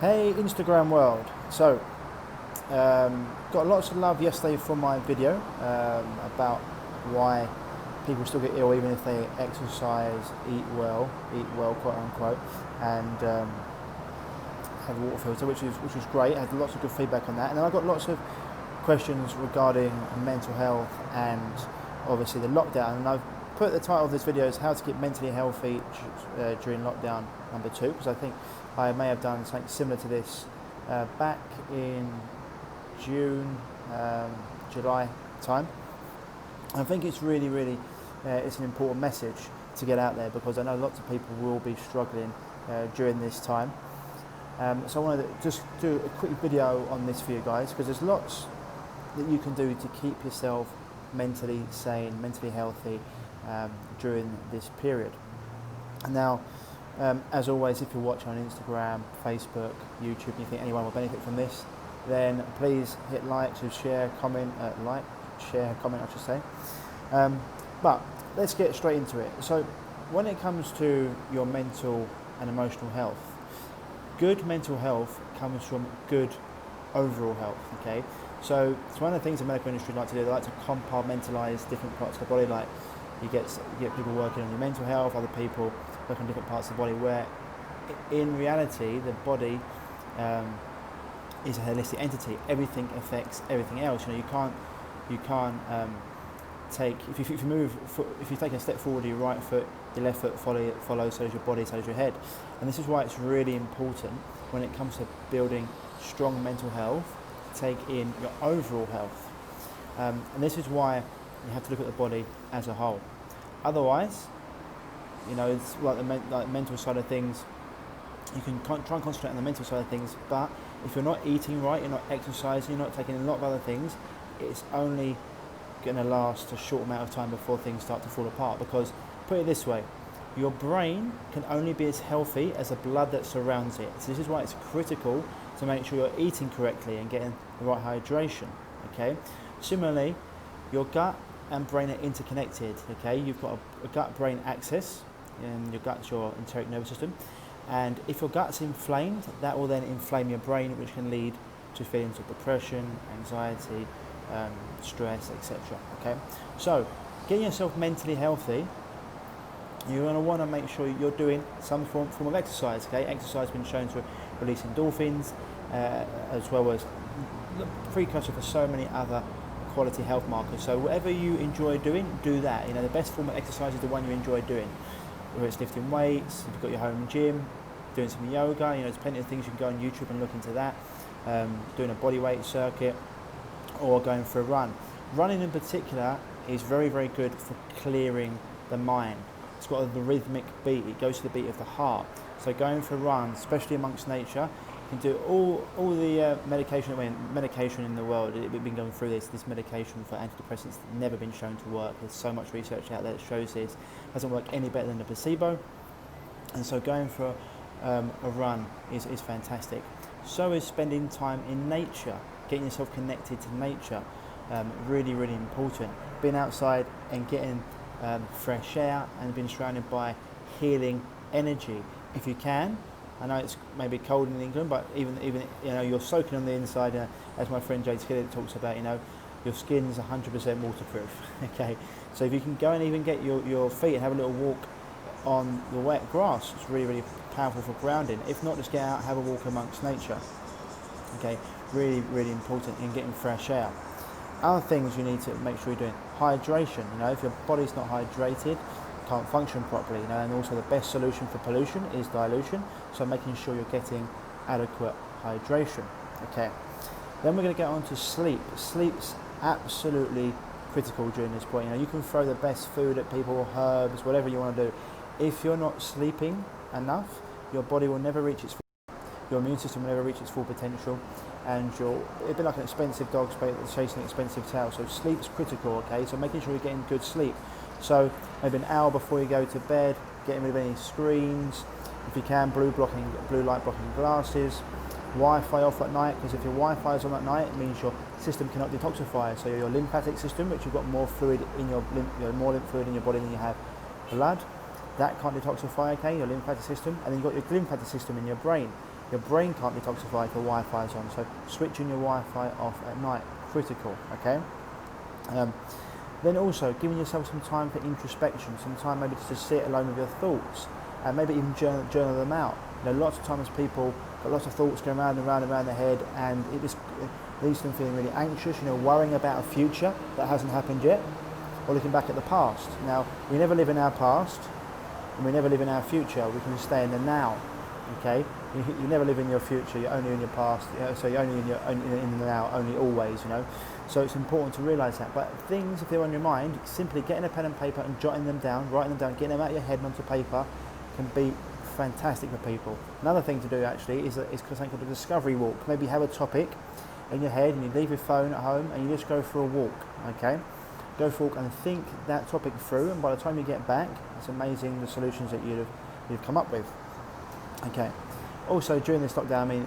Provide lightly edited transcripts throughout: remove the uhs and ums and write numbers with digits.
Hey Instagram world. So, got lots of love yesterday for my video about why people still get ill even if they exercise, eat well, quote unquote, and have a water filter, which was great. I had lots of good feedback on that, and then I got lots of questions regarding mental health and obviously the lockdown. And I've put the title of this video is how to get mentally healthy during lockdown number 2, because I think I may have done something similar to this back in June, July time. I think it's really it's an important message to get out there, because I know lots of people will be struggling during this time. So I wanted to just do a quick video on this for you guys, because there's lots that you can do to keep yourself mentally sane, mentally healthy during this period. Now, as always, if you're watching on Instagram, Facebook, YouTube, and you think anyone will benefit from this, then please hit like, share, comment, I should say. But let's get straight into it. So when it comes to your mental and emotional health, good mental health comes from good overall health, okay? So it's one of the things the medical industry like to do. They like to compartmentalize different parts of the body. Like you get people working on your mental health, other people work on different parts of the body, where in reality the body is a holistic entity. Everything affects everything else. You can't take, if you take a step forward, your right foot, your left foot follows, so does your body, so does your head. And this is why it's really important when it comes to building strong mental health, take in your overall health. And this is why you have to look at the body as a whole. Otherwise, it's like the mental side of things. You can try and concentrate on the mental side of things, but if you're not eating right, you're not exercising, you're not taking a lot of other things, it's only going to last a short amount of time before things start to fall apart. Because, put it this way, your brain can only be as healthy as the blood that surrounds it. So this is why it's critical to make sure you're eating correctly and getting the right hydration, okay? Similarly, your gut and brain are interconnected, okay? You've got a gut-brain axis, and your gut's your enteric nervous system. And if your gut's inflamed, that will then inflame your brain, which can lead to feelings of depression, anxiety, stress, etc. Okay, so getting yourself mentally healthy, you're going to want to make sure you're doing some form of exercise. Okay, exercise has been shown to release endorphins, as well as the precursor for so many other quality health markers. So whatever you enjoy doing, do that. The best form of exercise is the one you enjoy doing. Whether it's lifting weights, if you've got your home gym, doing some yoga, there's plenty of things you can go on YouTube and look into that. Doing a body weight circuit, or going for a run. Running in particular is very good for clearing the mind. It's got the rhythmic beat, it goes to the beat of the heart. So going for a run, especially amongst nature, you can do all the medication in the world. We've been going through this medication for antidepressants never been shown to work. There's so much research out there that shows this. It doesn't work any better than the placebo. And so going for a run is fantastic. So is spending time in nature, getting yourself connected to nature, really important. Being outside and getting fresh air and being surrounded by healing energy. If you can, I know it's maybe cold in England, but even you're soaking on the inside, as my friend Jade Skillett talks about, your skin's 100% waterproof. Okay, so if you can go and even get your feet and have a little walk on the wet grass, it's really powerful for grounding. If not, just get out, have a walk amongst nature. Okay, really important in getting fresh air. Other things you need to make sure you're doing: hydration. If your body's not hydrated, you can't function properly. And also the best solution for pollution is dilution. So making sure you're getting adequate hydration. Okay. Then we're going to get on to sleep. Sleep's absolutely critical during this point. You can throw the best food at people, herbs, whatever you want to do. If you're not sleeping enough, your body will never reach its your immune system will never reach its full potential, and it'll be like an expensive dog chasing an expensive tail. So sleep's critical, okay? So making sure you're getting good sleep. So maybe an hour before you go to bed, getting rid of any screens. If you can, blue light blocking glasses. Wi-Fi off at night, because if your Wi-Fi is on at night, it means your system cannot detoxify. So your lymphatic system, which you've got more fluid in more lymph fluid in your body than you have blood, that can't detoxify, okay, your lymphatic system. And then you've got your glymphatic system in your brain. Your brain can't detoxify if the Wi-Fi is on, so switching your Wi-Fi off at night, critical, okay? Then also giving yourself some time for introspection, some time maybe to just sit alone with your thoughts, and maybe even journal them out. Lots of times people got lots of thoughts going round and round and round their head, and it just leaves them feeling really anxious, worrying about a future that hasn't happened yet, or looking back at the past. Now, we never live in our past, and we never live in our future. We can stay in the now, okay? You never live in your future, you're only in your past, so you're only in the now, only always, So it's important to realise that. But things, if they're on your mind, simply getting a pen and paper and jotting them down, writing them down, getting them out of your head and onto paper can be fantastic for people. Another thing to do actually is something called a discovery walk. Maybe have a topic in your head and you leave your phone at home and you just go for a walk, okay? Go for a walk and think that topic through, and by the time you get back, it's amazing the solutions that you've come up with. Okay. Also, during this lockdown,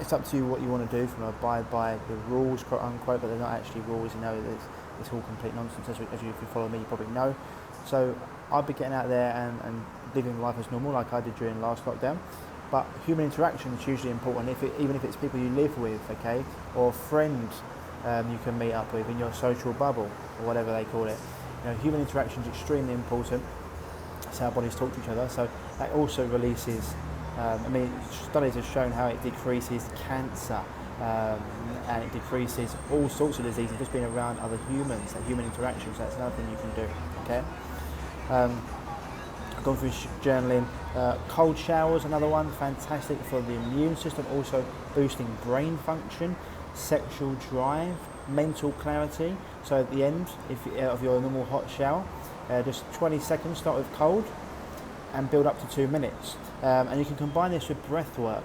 it's up to you what you want to do, from abide by the rules, quote unquote, but they're not actually rules, it's all complete nonsense, as if you follow me, you probably know. So I'll be getting out there and living life as normal, like I did during last lockdown. But human interaction is usually important, even if it's people you live with, okay, or friends you can meet up with in your social bubble, or whatever they call it. Human interaction is extremely important. That's how bodies talk to each other. So that also releases, studies have shown how it decreases cancer, and it decreases all sorts of diseases just being around other humans, that human interaction. So that's another thing you can do, okay? Gone through journaling. Cold showers, another one, fantastic for the immune system, also boosting brain function, sexual drive, mental clarity. So at the end of your normal hot shower, just 20 seconds, start with cold and build up to 2 minutes. And you can combine this with breath work.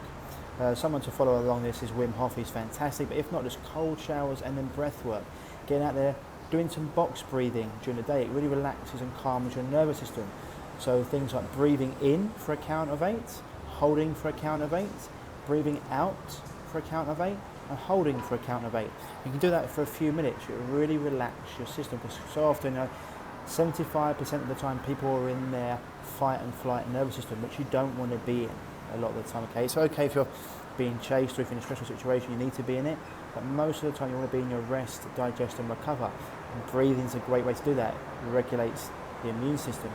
Someone to follow along this is Wim Hof, he's fantastic, but if not, just cold showers and then breath work. Getting out there, doing some box breathing during the day, it really relaxes and calms your nervous system. So things like breathing in for a count of 8, holding for a count of 8, breathing out for a count of 8, and holding for a count of 8. You can do that for a few minutes. It will really relax your system, because so often, 75% of the time people are in their fight and flight nervous system, which you don't want to be in a lot of the time, okay? It's okay if you're being chased or if you're in a stressful situation, you need to be in it, but most of the time you want to be in your rest, digest and recover. And breathing is a great way to do that. It regulates the immune system,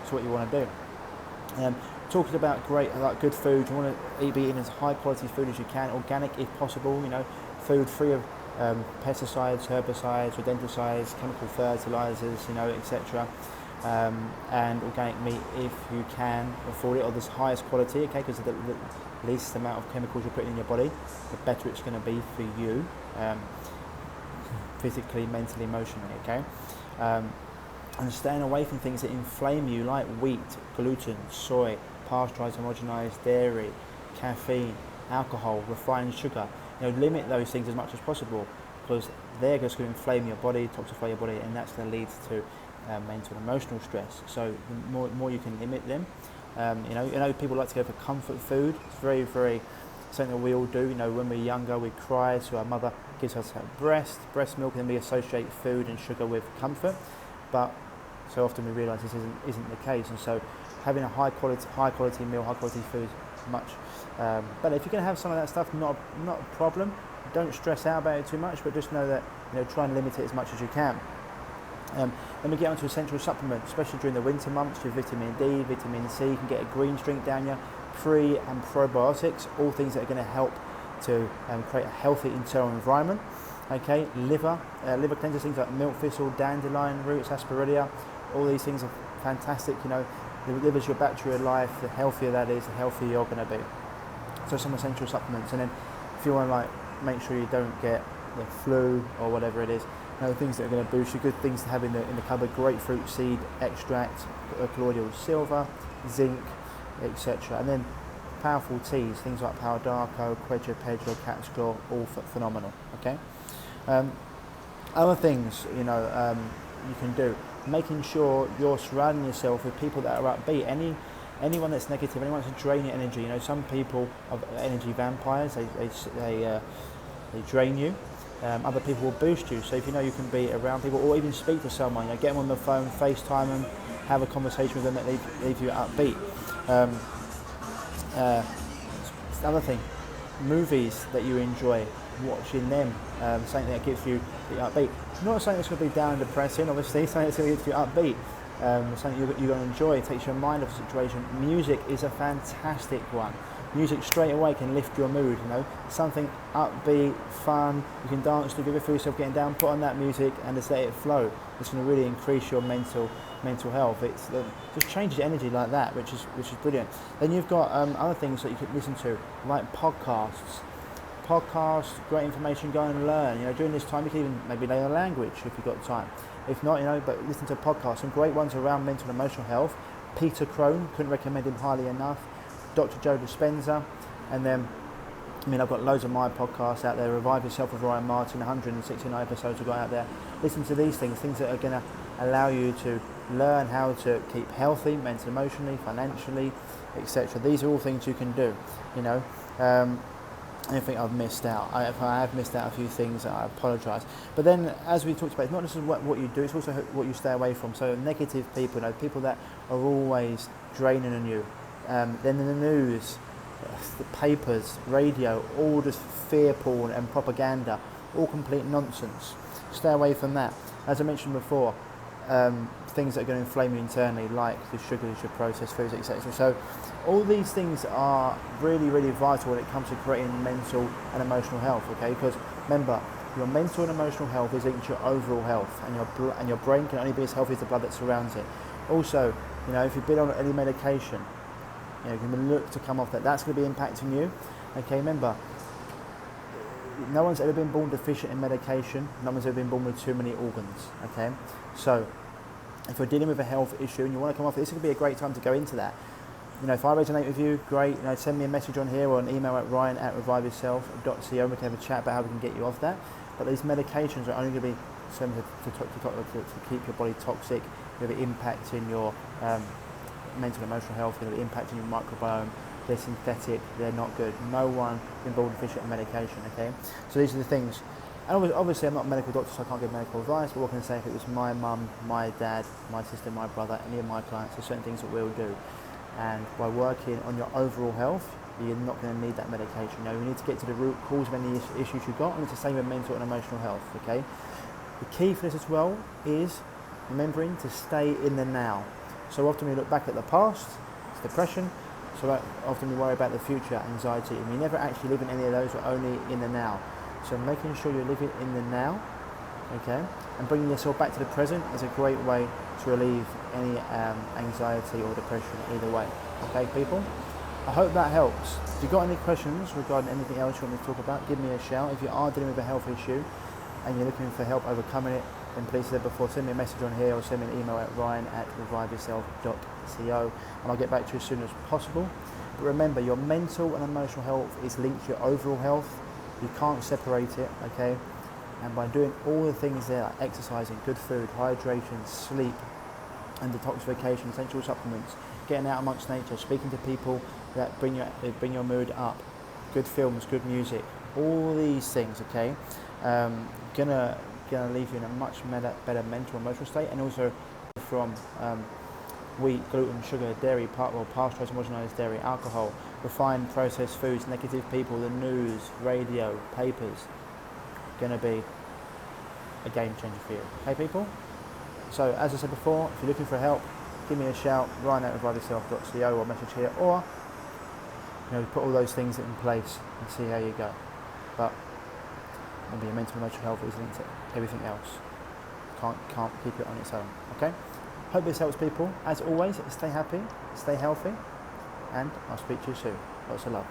It's what you want to do. Talking about good food, you want to be eating as high quality food as you can, organic if possible, food free of pesticides, herbicides, rodenticides, chemical fertilizers, etc. And organic meat if you can afford it, or this highest quality, okay, because the least amount of chemicals you're putting in your body, the better it's going to be for you, physically, mentally, emotionally, okay? And staying away from things that inflame you, like wheat, gluten, soy, pasteurized, homogenized dairy, caffeine, alcohol, refined sugar. Limit those things as much as possible, because they're just going to inflame your body, toxify your body, and that's going to lead to mental and emotional stress. So the more you can limit them. People like to go for comfort food. It's very, very something that we all do. When we're younger, we cry, so our mother gives us her breast milk, and then we associate food and sugar with comfort. But so often we realise this isn't the case, and so having a high quality meal, high quality food, much better. If you're going to have some of that stuff, not a problem. Don't stress out about it too much, but just know that try and limit it as much as you can. Then we get onto essential supplements, especially during the winter months, with vitamin D, vitamin C. You can get a green drink down here, pre and probiotics, all things that are going to help to create a healthy internal environment. Okay, liver cleansers, things like milk thistle, dandelion roots, asparagia, all these things are fantastic. The liver's your battery of life. The healthier that is, the healthier you're going to be. So some essential supplements, and then if you want to make sure you don't get the flu or whatever it is, things that are going to boost you, good things to have in the cupboard: grapefruit seed extract, colloidal silver, zinc, etc. And then powerful teas, things like Palo d'Arco, Quechua Pedro, Cat's Claw, all phenomenal. Okay. Other things you can do, making sure you're surrounding yourself with people that are upbeat. Anyone that's negative, anyone that's draining your energy. Some people are energy vampires. They drain you. Other people will boost you. So if you can be around people, or even speak to someone, get them on the phone, FaceTime them, have a conversation with them that leave you upbeat. Another thing, movies that you enjoy, watching them, something that gets you upbeat. Not something that's going to be down and depressing, obviously, something that's going to get you upbeat. Something you're going to enjoy, takes your mind off the situation. Music is a fantastic one. Music straight away can lift your mood, something upbeat, fun, you can dance to, if you ever feel yourself getting down, put on that music and just let it flow. It's going to really increase your mental health. It's just changes your energy like that, which is brilliant. Then you've got other things that you can listen to, like podcasts, great information, go and learn. During this time you can even maybe learn a language if you've got time. If not, but listen to podcasts, some great ones around mental and emotional health. Peter Crone, couldn't recommend him highly enough. Dr. Joe Dispenza, and then I've got loads of my podcasts out there. Revive Yourself with Ryan Martin, 169 episodes I've got out there. Listen to these things that are going to allow you to learn how to keep healthy, mentally, emotionally, financially, etc. These are all things you can do. I don't think I've missed out. If I have missed out a few things, I apologise. But then, as we talked about, it's not just what you do, it's also what you stay away from. So negative people, people that are always draining on you. Then in the news, the papers, radio, all just fear porn and propaganda, all complete nonsense. Stay away from that. As I mentioned before, things that are going to inflame you internally, like the sugars, your processed foods, etc. So all these things are really, really vital when it comes to creating mental and emotional health, okay? Because remember, your mental and emotional health is linked to your overall health, and your brain can only be as healthy as the blood that surrounds it. Also, if you've been on any medication, you can look to come off that. That's going to be impacting you. Okay, remember, no one's ever been born deficient in medication. No one's ever been born with too many organs. Okay, so if you're dealing with a health issue and you want to come off, this is going to be a great time to go into that. If I resonate with you, great. Send me a message on here or an email at ryan@reviveyourself.co. We can have a chat about how we can get you off that. But these medications are only going to be something to keep your body toxic. They're going to be impacting your mental and emotional health, going to be impacting your microbiome. They're synthetic, they're not good. No one been born deficient in medication, okay? So these are the things. And obviously I'm not a medical doctor, so I can't give medical advice, but what can I say, if it was my mum, my dad, my sister, my brother, any of my clients, there's certain things that we'll do. And by working on your overall health, you're not going to need that medication. You need to get to the root cause of any issues you've got, and it's the same with mental and emotional health, okay? The key for this as well is remembering to stay in the now. So often we look back at the past, it's depression. So often we worry about the future, anxiety, and we never actually live in any of those, we're only in the now. So making sure you're living in the now, okay, and bringing yourself back to the present is a great way to relieve any anxiety or depression either way. Okay, people? I hope that helps. If you've got any questions regarding anything else you want me to talk about, give me a shout. If you are dealing with a health issue and you're looking for help overcoming it, then please, send me a message on here or send me an email at ryan@reviveyourself.co, and I'll get back to you as soon as possible. But remember, your mental and emotional health is linked to your overall health. You can't separate it, okay? And by doing all the things there, like exercising, good food, hydration, sleep, and detoxification, essential supplements, getting out amongst nature, speaking to people that bring your mood up, good films, good music, all these things, okay, gonna leave you in a much better mental and emotional state, and also from wheat, gluten, sugar, dairy, pasteurized, homogenized dairy, alcohol, refined processed foods, negative people, the news, radio, papers, gonna be a game changer for you. Okay, people? So as I said before, if you're looking for help, give me a shout, ryan@reviveyourself.co, or message here, or put all those things in place and see how you go. But maybe your mental and emotional health is linked to everything else. Can't keep it on its own. Okay? Hope this helps, people. As always, stay happy, stay healthy, and I'll speak to you soon. Lots of love.